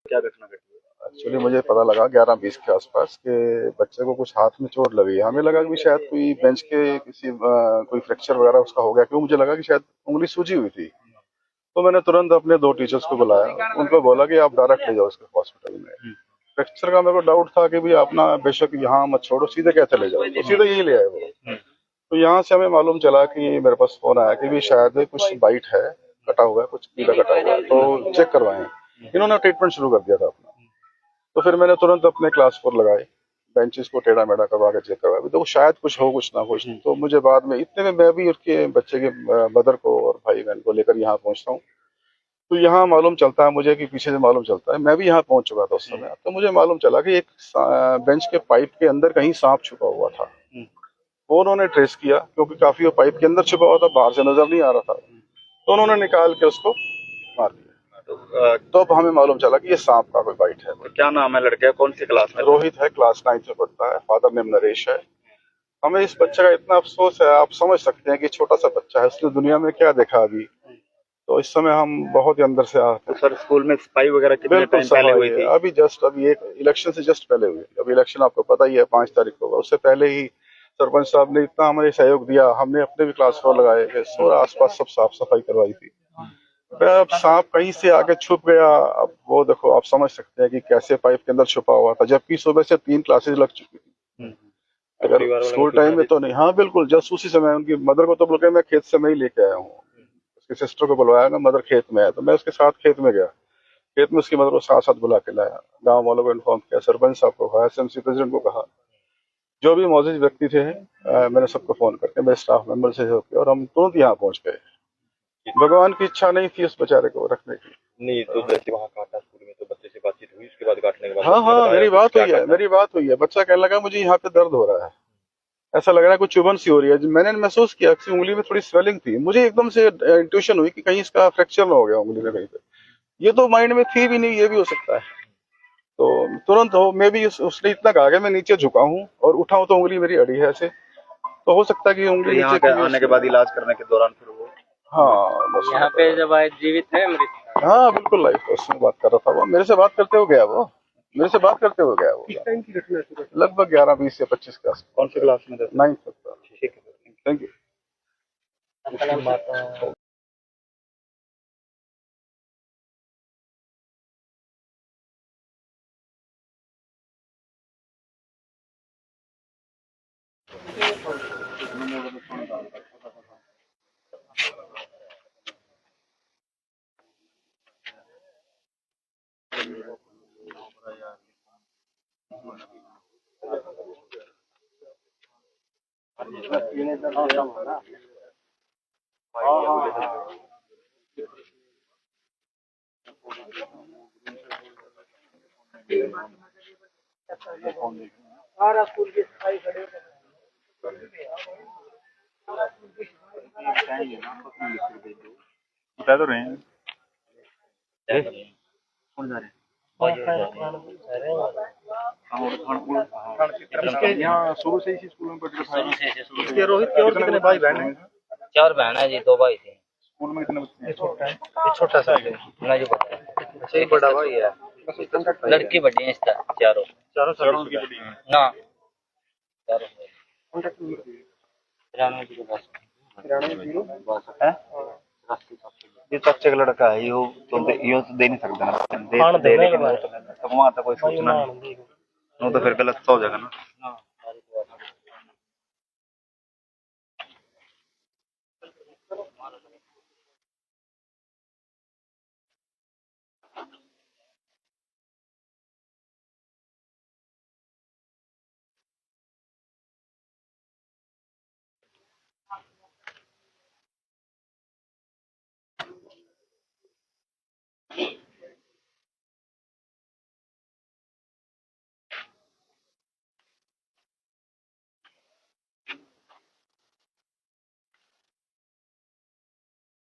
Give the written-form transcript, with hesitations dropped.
क्या घटना घटी? एक्चुअली मुझे पता लगा 11:20 के आसपास कि बच्चे को कुछ हाथ में चोट लगी है। हमें लगा कि शायद कोई बेंच के किसी कोई फ्रैक्चर वगैरह उसका हो गया, क्यों मुझे लगा कि शायद उंगली सूजी हुई थी। तो मैंने तुरंत अपने 2 टीचर्स को बुलाया, उनको बोला कि आप डायरेक्ट ले जाओ इसके हॉस्पिटल में। फ्रैक्चर का मेरे को डाउट था कि भाई आप ना बेशक यहाँ मत छोड़ो, सीधे कैसे ले जाओ, तो सीधे यही ले आए वो। तो यहाँ से हमें मालूम चला कि मेरे पास फोन आया कि भी शायद कुछ बाइट है, कटा हुआ है, कुछ कीड़ा कटा हुआ है, तो चेक करवाएं। इन्होंने ट्रीटमेंट शुरू कर दिया था अपना। तो फिर मैंने तुरंत अपने क्लास 4 लगाए, बेंचेस को टेढ़ा मेढ़ा करवा के चेक करवाया, तो शायद कुछ हो कुछ ना कुछ। तो मुझे बाद में इतने में मैं भी उसके बच्चे के मदर को और भाई बहन को लेकर यहाँ पहुंचता हूँ। तो यहाँ मालूम चलता है मुझे कि पीछे से मालूम चलता है, मैं भी यहाँ पहुंच चुका था उस समय। तो मुझे मालूम चला कि एक बेंच के पाइप के अंदर कहीं सांप छुपा हुआ था। वो उन्होंने ट्रेस किया, क्योंकि काफी वो पाइप के अंदर छुपा हुआ था, बाहर से नजर नहीं आ रहा था। तो उन्होंने निकाल के उसको मार दिया। तो अब हमें मालूम चला कि ये सांप का कोई बाइट है। तो क्या नाम है लड़के का, कौन सी क्लास में? रोहित है, क्लास 9 में पढ़ता है, फादर नेम नरेश है। हमें इस बच्चे का इतना अफसोस है, आप समझ सकते हैं कि छोटा सा बच्चा है, उसने दुनिया में क्या देखा अभी। तो इस समय हम बहुत ही अंदर से आते तो सर स्कूल में सफाई वगैरह कितने टाइम पहले हुई थी? अभी जस्ट अभी एक इलेक्शन से जस्ट पहले हुई। अभी इलेक्शन आपको पता ही है 5 तारीख को, उससे पहले ही सरपंच साहब ने इतना हमें सहयोग दिया, हमने अपने भी क्लास 4 लगाए, और आसपास सब साफ सफाई करवाई थी। अब सांप कहीं से आके छुप गया, अब वो देखो आप समझ सकते हैं कि कैसे पाइप के अंदर छुपा हुआ था, जबकि सुबह से 3 क्लासेस लग चुकी थी। अगर स्कूल टाइम में तो नहीं, हाँ बिल्कुल, जस्ट उसी समय उनकी मदर को तो बोल के मैं खेत से मैं ही लेके आया हूँ। उसकी सिस्टर को बुलवाया ना, मदर खेत में है, तो मैं उसके साथ खेत में गया। खेत में उसकी मदर को साथ साथ बुला के लाया, गांव वालों को इन्फॉर्म किया, सरपंच साहब को कहा, एसएमसी प्रेसिडेंट को कहा, जो भी मौजूद व्यक्ति थे मैंने सबको फोन करके मेरे स्टाफ मेंबर से हो, और हम तुरंत यहाँ पहुंच गए। भगवान की इच्छा नहीं थी उस बेचारे को रखने की। नहीं तो जैसे वहाँ काटा स्कूल में, तो बच्चे से बातचीत हुई उसके बाद काटने के बाद? हाँ हाँ, मेरी बात हुई है। बच्चा कहने लगा मुझे यहाँ पे दर्द हो रहा है, ऐसा लग रहा है कुछ चुभन सी हो रही है। मैंने महसूस किया कि उंगली में थोड़ी स्वेलिंग थी, मुझे एकदम से इंट्यूशन हुई कि कहीं इसका फ्रैक्चर ना हो गया उंगली में कहीं पे। ये तो माइंड में थी भी नहीं, ये भी हो सकता है। तो तुरंत हो, मैं भी उसने इतना कहा कि मैं नीचे झुका हूँ और उठाऊं तो उंगली मेरी अड़ी है ऐसे, तो हो सकता है कि उंगली यहाँ नीचे आने के बाद इलाज करने के दौरान फिर वो? हाँ बस यहाँ पे जब आए जीवित है मृत? हाँ बिल्कुल, लाइफ उससे बात कर रहा था, वो मेरे से बात करते हुए गया, वो मेरे से बात करते हुए गया। वो किस टाइम की घटना है? लगभग 11:20 या 25 के आसपास। कौन सी क्लास में था? 9th तक। ठीक है, थैंक यू। सारा स्कूल की सफाई खड़े बता तो रहे हैं। कौन जा रहे हैं? यहाँ शुरू से इसी स्कूल में पढ़ रखा है। रोहित के और कितने भाई बहन हैं? 4 बहन है जी, 2 भाई थे। स्कूल में कितने बच्चे हैं? ये छोटा सा है। ना जो बच्चा है, एक बड़ा भाई है। लड़की बड़ी है इसका, चारों चारों की बड़ी हैं। ना चारों 93 की बस ये चाचे का लड़का है, यो तो दे नहीं सकता ना, दे खान दे देने लेकिन के वो तो वहाँ तो कोई सूचना नहीं, वो तो फिर गलत हो जाएगा ना।